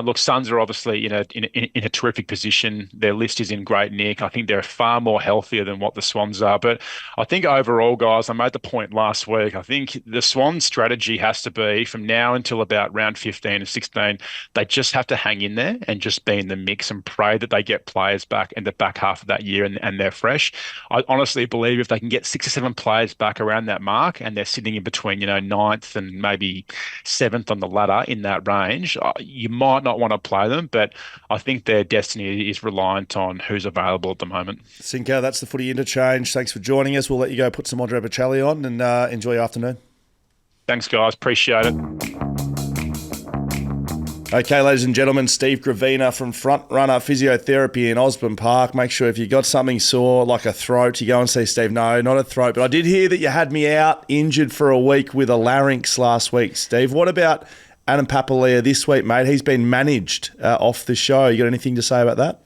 look, Suns are obviously in a terrific position. Their list is in great nick. I think they're far more healthier than what the Swans are. But I think overall, guys, I made the point last week, I think the Swans' strategy has to be from now until about round 15 or 16, they just have to hang in there and just be in the mix and pray that they get players back in the back half of that year and they're fresh. I honestly believe if they can get 6 or 7 players back around that mark and they're sitting in between, ninth and maybe 7th on the ladder in that range, you might not want to play them, but I think their destiny is reliant on who's available at the moment. Sinclair, that's the Footy Interchange. Thanks for joining us. We'll let you go put some Andre Bocelli on and enjoy your afternoon. Thanks, guys. Appreciate it. Okay, ladies and gentlemen, Steve Gravina from Front Runner Physiotherapy in Osborne Park. Make sure if you got something sore, like a throat, you go and see Steve. No, not a throat. But I did hear that you had me out injured for a week with a larynx last week, Steve. What about Adam Papalia this week, mate? He's been managed off the show. You got anything to say about that?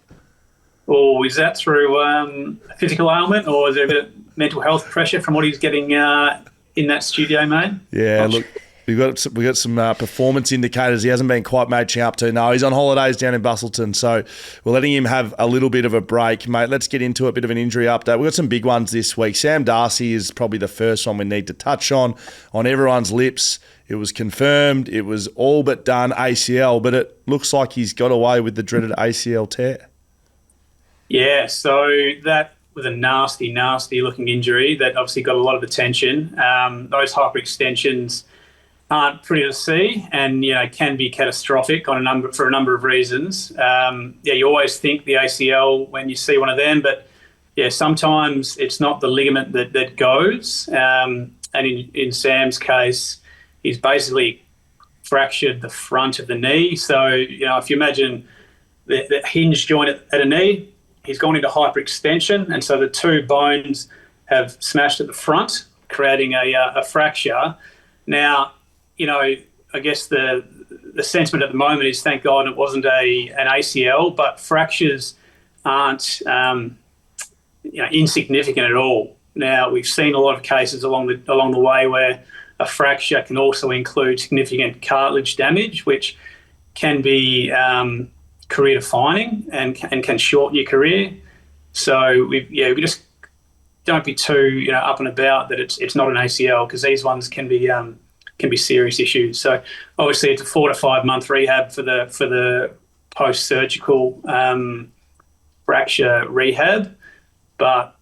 Or is that through a physical ailment, or is there a bit of mental health pressure from what he's getting in that studio, mate? Yeah, look, we got some performance indicators he hasn't been quite matching up to. No, he's on holidays down in Bustleton, so we're letting him have a little bit of a break, mate. Let's get into a bit of an injury update. We've got some big ones this week. Sam Darcy is probably the first one we need to touch on everyone's lips. It was confirmed. It was all but done ACL, but it looks like he's got away with the dreaded ACL tear. Yeah, so that was a nasty, nasty looking injury that obviously got a lot of attention. Those hyperextensions aren't pretty to see and, can be catastrophic for a number of reasons. You always think the ACL when you see one of them, but sometimes it's not the ligament that goes. And in Sam's case, he's basically fractured the front of the knee. So, if you imagine the hinge joint at a knee, he's gone into hyperextension, and so the two bones have smashed at the front, creating a fracture. Now, I guess the sentiment at the moment is, thank God it wasn't an ACL, but fractures aren't insignificant at all. Now, we've seen a lot of cases along the way where a fracture can also include significant cartilage damage, which can be career defining and can shorten your career. So we just don't be too up and about that it's not an ACL, because these ones can be serious issues. So obviously it's a 4 to 5 month rehab for the post-surgical fracture rehab. But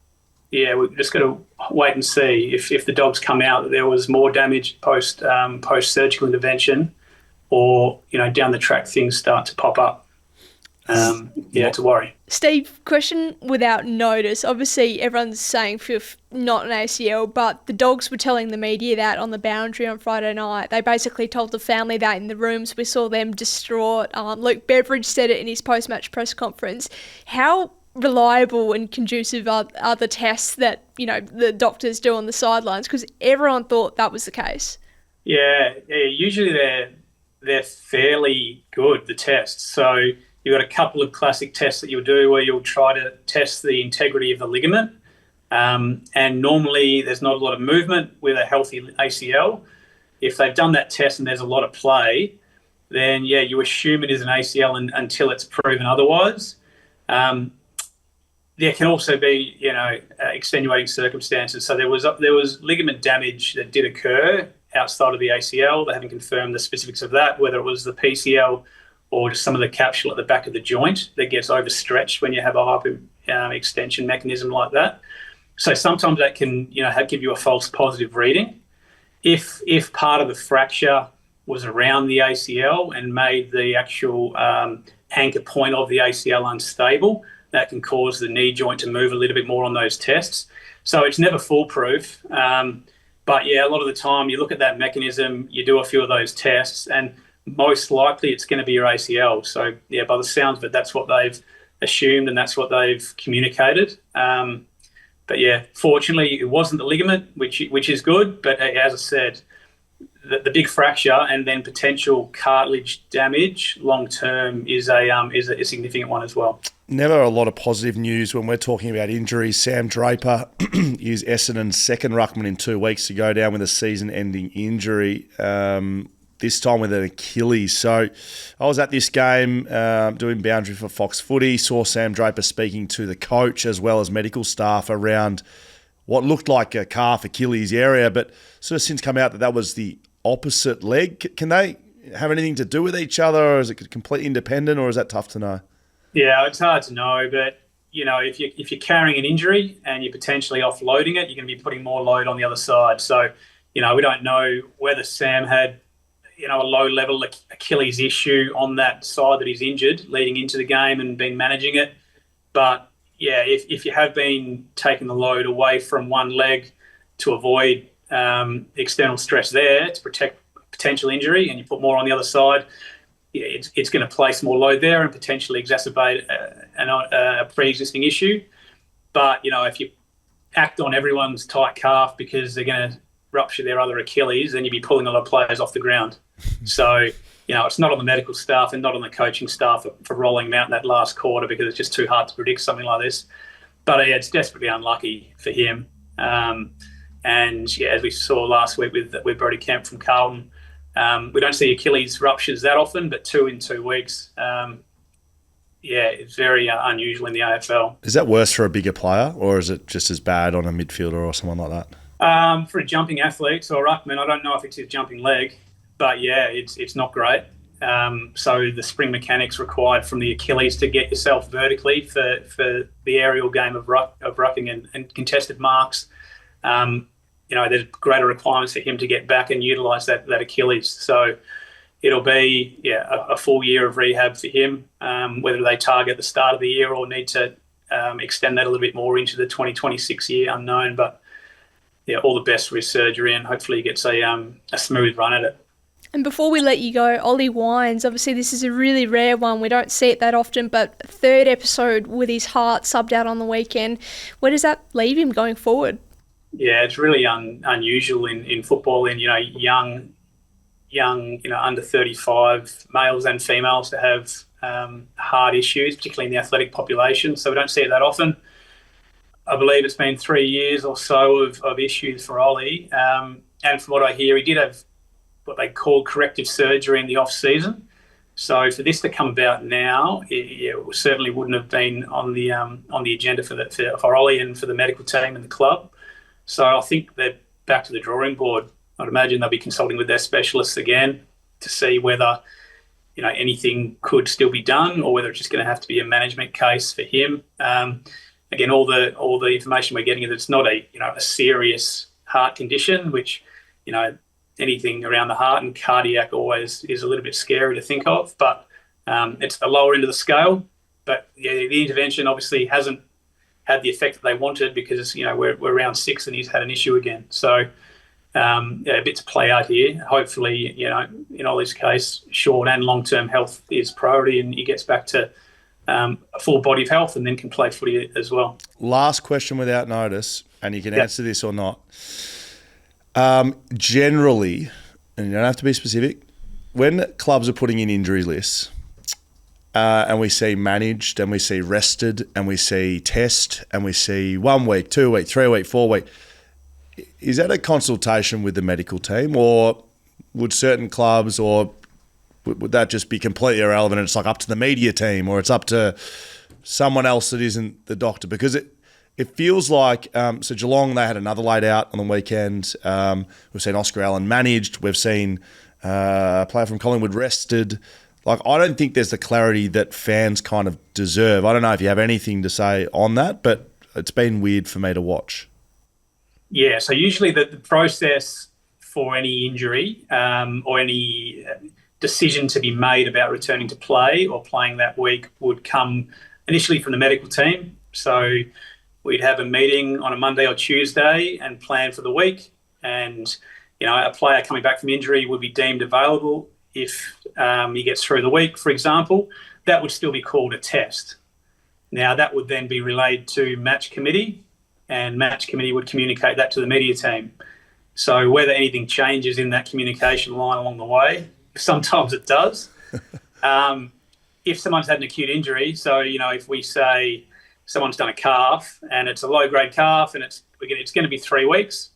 we've just got to wait and see if the dogs come out that there was more damage post-surgical intervention, or down the track things start to pop up. To worry. Steve, question without notice. Obviously, everyone's saying for not an ACL, but the dogs were telling the media that on the boundary on Friday night. They basically told the family that in the rooms. We saw them distraught. Luke Beveridge said it in his post-match press conference. How reliable and conducive are the tests that the doctors do on the sidelines? Because everyone thought that was the case. Yeah. Usually they're fairly good, the tests. So you've got a couple of classic tests that you'll do where you'll try to test the integrity of the ligament. And normally there's not a lot of movement with a healthy ACL. If they've done that test and there's a lot of play, then, you assume it is an ACL until it's proven otherwise. There can also be, extenuating circumstances. So there was ligament damage that did occur outside of the ACL. They haven't confirmed the specifics of that, whether it was the PCL or just some of the capsule at the back of the joint that gets overstretched when you have a hyper-extension mechanism like that. So sometimes that can, give you a false positive reading. If part of the fracture was around the ACL and made the actual anchor point of the ACL unstable, that can cause the knee joint to move a little bit more on those tests. So it's never foolproof. But a lot of the time you look at that mechanism, you do a few of those tests, and most likely it's going to be your ACL. So, yeah, by the sounds of it, that's what they've assumed and that's what they've communicated. But, yeah, fortunately, it wasn't the ligament, which is good. But as I said, the big fracture and then potential cartilage damage long-term is a significant one as well. Never a lot of positive news when we're talking about injuries. Sam Draper is Essendon's second ruckman in 2 weeks to go down with a season-ending injury, this time with an Achilles. So I was at this game doing boundary for Fox Footy, saw Sam Draper speaking to the coach as well as medical staff around what looked like a calf Achilles area, but sort of since come out that was the opposite leg. Can they have anything to do with each other, or is it completely independent, or is that tough to know? Yeah, it's hard to know, but if you're carrying an injury and you're potentially offloading it, you're going to be putting more load on the other side. So, we don't know whether Sam had, a low-level Achilles issue on that side that he's injured leading into the game and been managing it. But, yeah, if you have been taking the load away from one leg to avoid external stress there to protect potential injury, and you put more on the other side, yeah, it's going to place more load there and potentially exacerbate a pre-existing issue. But, if you act on everyone's tight calf because they're going to rupture their other Achilles, then you'd be pulling a lot of players off the ground. So, it's not on the medical staff and not on the coaching staff for rolling them out in that last quarter because it's just too hard to predict something like this. But, yeah, it's desperately unlucky for him. And, yeah, as we saw last week with Brody Kemp from Carlton, we don't see Achilles ruptures that often, but 2 in 2 weeks, it's very unusual in the AFL. Is that worse for a bigger player, or is it just as bad on a midfielder or someone like that? For a jumping athlete or ruckman, I don't know if it's his jumping leg, but yeah, it's not great. So the spring mechanics required from the Achilles to get yourself vertically for the aerial game of rucking and contested marks. There's greater requirements for him to get back and utilise that Achilles. So it'll be a full year of rehab for him, whether they target the start of the year or need to extend that a little bit more into the 2026 year, unknown. But yeah, all the best for his surgery, and hopefully he gets a smooth run at it. And before we let you go, Ollie Wines, obviously this is a really rare one. We don't see it that often, but third episode with his heart subbed out on the weekend. Where does that leave him going forward? Yeah, it's really unusual in football, in young, under 35 males and females to have heart issues, particularly in the athletic population. So we don't see it that often. I believe it's been 3 years or so of issues for Ollie. And from what I hear, he did have what they call corrective surgery in the off-season. So for this to come about now, it certainly wouldn't have been on the agenda for Ollie and for the medical team and the club. So I think they're back to the drawing board. I'd imagine they'll be consulting with their specialists again to see whether anything could still be done or whether it's just going to have to be a management case for him. Again, all the information we're getting is it's not a serious heart condition, which anything around the heart and cardiac always is a little bit scary to think of. But it's the lower end of the scale. But yeah, the intervention obviously hasn't had the effect that they wanted because we're round 6 and he's had an issue again. So a bit to play out here. Hopefully, in Ollie's case, short and long-term health is priority, and he gets back to a full body of health and then can play footy as well. Last question without notice, and you can answer this or not. Generally, and you don't have to be specific, when clubs are putting in injury lists, and we see managed, and we see rested, and we see test, and we see 1 week, 2 week, 3 week, 4 week, is that a consultation with the medical team, or would certain clubs, or would that just be completely irrelevant and it's like up to the media team, or it's up to someone else that isn't the doctor? Because it feels like, so Geelong, they had another laid out on the weekend. We've seen Oscar Allen managed. We've seen a player from Collingwood rested. Like, I don't think there's the clarity that fans kind of deserve. I don't know if you have anything to say on that, but it's been weird for me to watch. Yeah, so usually the process for any injury or any decision to be made about returning to play or playing that week would come initially from the medical team. So we'd have a meeting on a Monday or Tuesday and plan for the week. And, a player coming back from injury would be deemed available if he gets through the week, for example, that would still be called a test. Now, that would then be relayed to match committee, and match committee would communicate that to the media team. So whether anything changes in that communication line along the way, sometimes it does. If someone's had an acute injury, so, if we say someone's done a calf and it's a low-grade calf and it's going to be 3 weeks,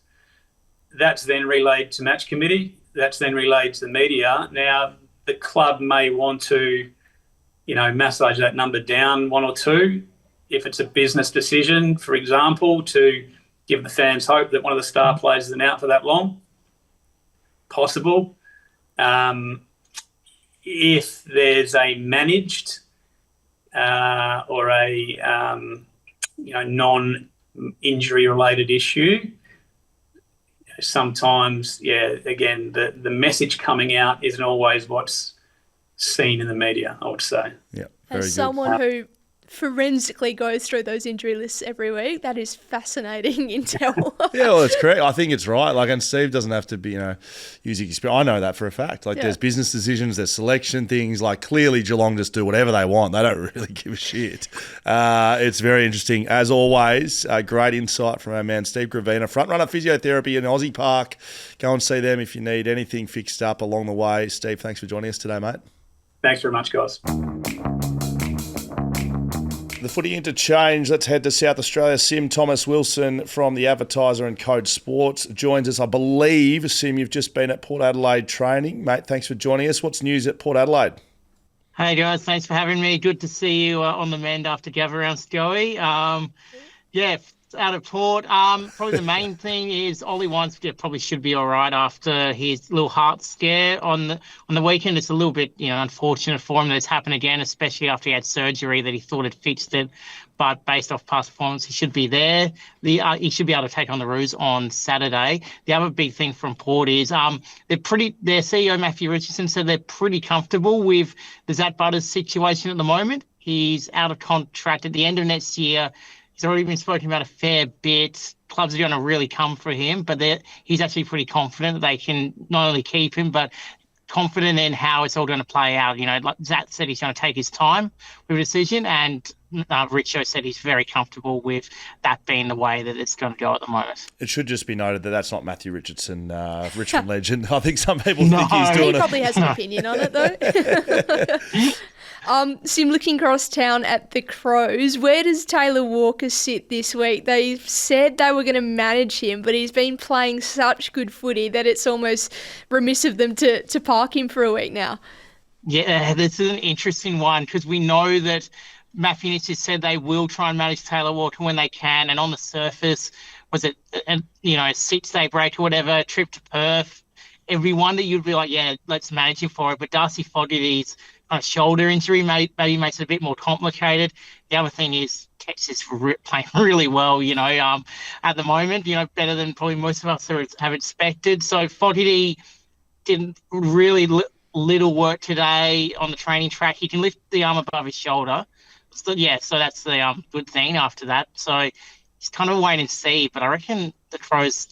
that's then relayed to match committee. That's then relayed to the media. Now, the club may want to, massage that number down 1 or 2 if it's a business decision, for example, to give the fans hope that one of the star players isn't out for that long. Possible. If there's a managed or a non-injury related issue, sometimes, again, the message coming out isn't always what's seen in the media, I would say. Yeah, As someone who forensically goes through those injury lists every week, that is fascinating intel. Yeah, well, that's correct. I think it's right. And Steve doesn't have to be, using experience. I know that for a fact. There's business decisions, there's selection things. Clearly Geelong just do whatever they want. They don't really give a shit. It's very interesting. As always, great insight from our man Steve Gravina, front-runner physiotherapy in Aussie Park. Go and see them if you need anything fixed up along the way. Steve, thanks for joining us today, mate. Thanks very much, guys. The Footy Interchange, let's head to South Australia. Sim Thomas Wilson from the Advertiser and Code Sports joins us. I believe, Sim, you've just been at Port Adelaide training. Mate, thanks for joining us. What's news at Port Adelaide? Hey, guys. Thanks for having me. Good to see you on the mend after Gather Round Scully. Out of Port. Probably the main thing is Ollie Wines probably should be all right after his little heart scare on the weekend. It's a little bit unfortunate for him that it's happened again, especially after he had surgery that he thought had fixed it. But based off past performance, he should be there. He should be able to take on the Roos on Saturday. The other big thing from Port is their CEO Matthew Richardson said they're pretty comfortable with the Zach Butters situation at the moment. He's out of contract at the end of next year. He's already been spoken about a fair bit. Clubs are going to really come for him, but he's actually pretty confident that they can not only keep him, but confident in how it's all going to play out. Like Zach said, he's going to take his time with a decision, and Richo said he's very comfortable with that being the way that it's going to go at the moment. It should just be noted that that's not Matthew Richardson, Richmond legend. I think some people think he's doing it. He probably has an opinion on it, though. Sim, looking across town at the Crows, where does Taylor Walker sit this week? They said they were going to manage him, but he's been playing such good footy that it's almost remiss of them to park him for a week now. Yeah, this is an interesting one because we know that Matthew Nitz has said they will try and manage Taylor Walker when they can, and on the surface, was it a 6-day break or whatever, trip to Perth, everyone that you'd be like, yeah, let's manage him for it. But Darcy Fogarty's shoulder injury maybe makes it a bit more complicated. The other thing is Tex is playing really well, at the moment, better than probably most of us have expected. So Fogarty did really little work today on the training track. He can lift the arm above his shoulder. So that's the good thing after that. So he's kind of wait and see, but I reckon the Crows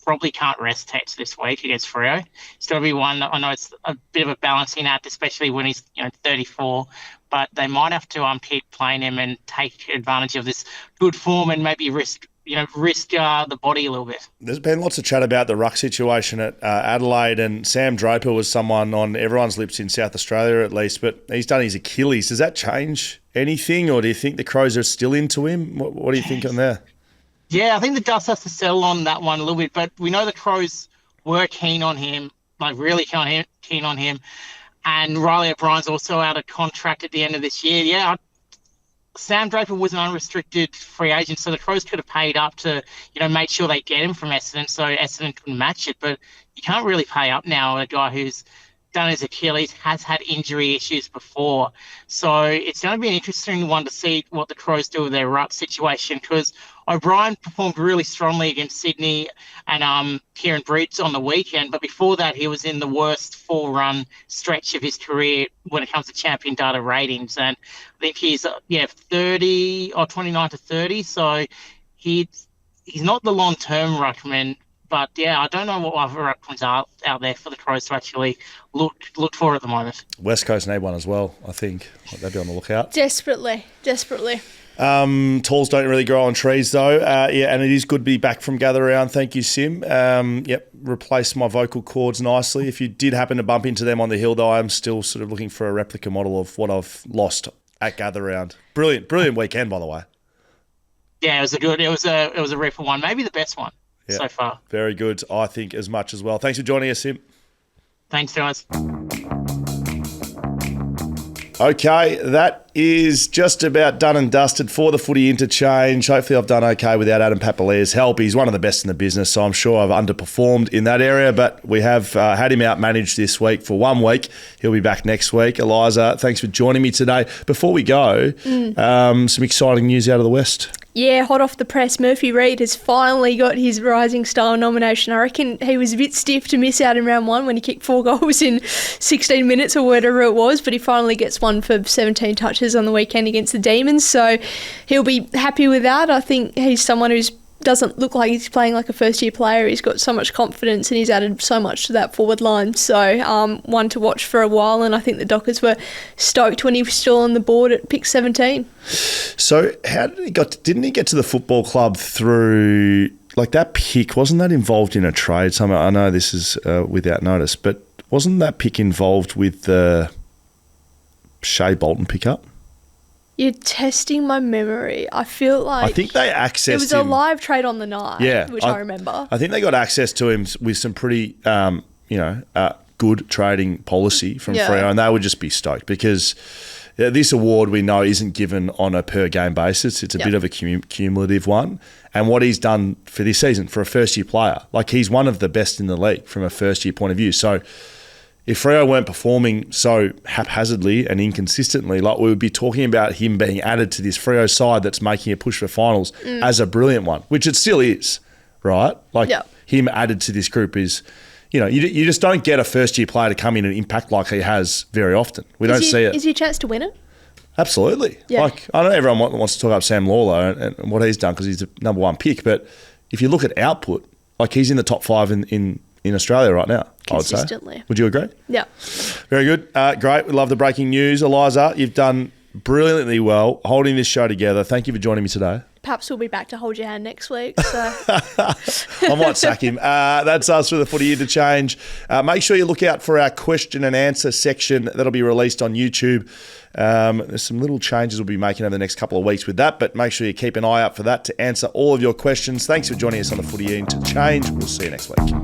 probably can't rest Tex this week against Freo. It's got to be one. I know it's a bit of a balancing act, especially when he's 34, but they might have to keep playing him and take advantage of this good form and maybe risk the body a little bit. There's been lots of chat about the ruck situation at Adelaide, and Sam Draper was someone on everyone's lips in South Australia at least, but he's done his Achilles. Does that change anything, or do you think the Crows are still into him? What do you think on there? Yeah, I think the dust has to settle on that one a little bit, but we know the Crows were keen on him, really keen on him. And Reilly O'Brien's also out of contract at the end of this year. Yeah, Sam Draper was an unrestricted free agent, so the Crows could have paid up to, make sure they get him from Essendon, so Essendon couldn't match it. But you can't really pay up now a guy who's done his Achilles, has had injury issues before. So it's going to be an interesting one to see what the Crows do with their ruck situation, because O'Brien performed really strongly against Sydney and Kieran Bridge on the weekend, but before that he was in the worst 4-run stretch of his career when it comes to champion data ratings, and I think he's 30 or 29 to 30, so he's not the long-term ruckman, But yeah, I don't know what other options are out there for the Crows to actually look for at the moment. West Coast need one as well, I think. They'd be on the lookout. Desperately. Talls don't really grow on trees though. And it is good to be back from Gather Round. Thank you, Sim. Replaced my vocal cords nicely. If you did happen to bump into them on the hill though, I'm still sort of looking for a replica model of what I've lost at Gather Round. Brilliant weekend, by the way. Yeah, it was a reefer one, maybe the best one so far. Very good, I think, as much as well. Thanks for joining us, Sim. Thanks, guys. Okay, that is just about done and dusted for the Footy Interchange. Hopefully I've done okay without Adam Papalia's help. He's one of the best in the business, so I'm sure I've underperformed in that area, but we have had him outmanaged this week for 1 week. He'll be back next week. Eliza, thanks for joining me today. Before we go, some exciting news out of the West. Yeah, hot off the press, Murphy Reid has finally got his Rising Star nomination. I reckon he was a bit stiff to miss out in round 1 when he kicked 4 goals in 16 minutes or whatever it was, but he finally gets one for 17 touches on the weekend against the Demons, so he'll be happy with that. I think he's someone who doesn't look like he's playing like a first-year player. He's got so much confidence and he's added so much to that forward line. So one to watch for a while, and I think the Dockers were stoked when he was still on the board at pick 17. So how didn't he get to the football club through, like that pick, wasn't that involved in a trade? I know this is without notice, but wasn't that pick involved with the Shea Bolton pickup? You're testing my memory. I feel like... I think they accessed him. It was a live trade on the night, which I remember. I think they got access to him with some pretty, good trading policy from Freo, and they would just be stoked because this award we know isn't given on a per-game basis. It's a bit of a cumulative one. And what he's done for this season, for a first-year player, like he's one of the best in the league from a first-year point of view. So if Freo weren't performing so haphazardly and inconsistently, like we would be talking about him being added to this Freo side that's making a push for finals as a brilliant one, which it still is, right? Like him added to this group is, you just don't get a first-year player to come in and impact like he has very often. We don't see it. Is he a chance to win it? Absolutely. Yeah. Like, I know everyone wants to talk up Sam Lawler and what he's done because he's the number 1 pick, but if you look at output, like he's in the top 5 in Australia right now, I would say. Consistently. Would you agree? Yeah. Very good. Great. We love the breaking news. Eliza, you've done brilliantly well holding this show together. Thank you for joining me today. Paps will be back to hold your hand next week. So. I might sack him. That's us for the Footy Interchange. Make sure you look out for our question and answer section that'll be released on YouTube. There's some little changes we'll be making over the next couple of weeks with that, but make sure you keep an eye out for that to answer all of your questions. Thanks for joining us on the Footy Interchange. We'll see you next week.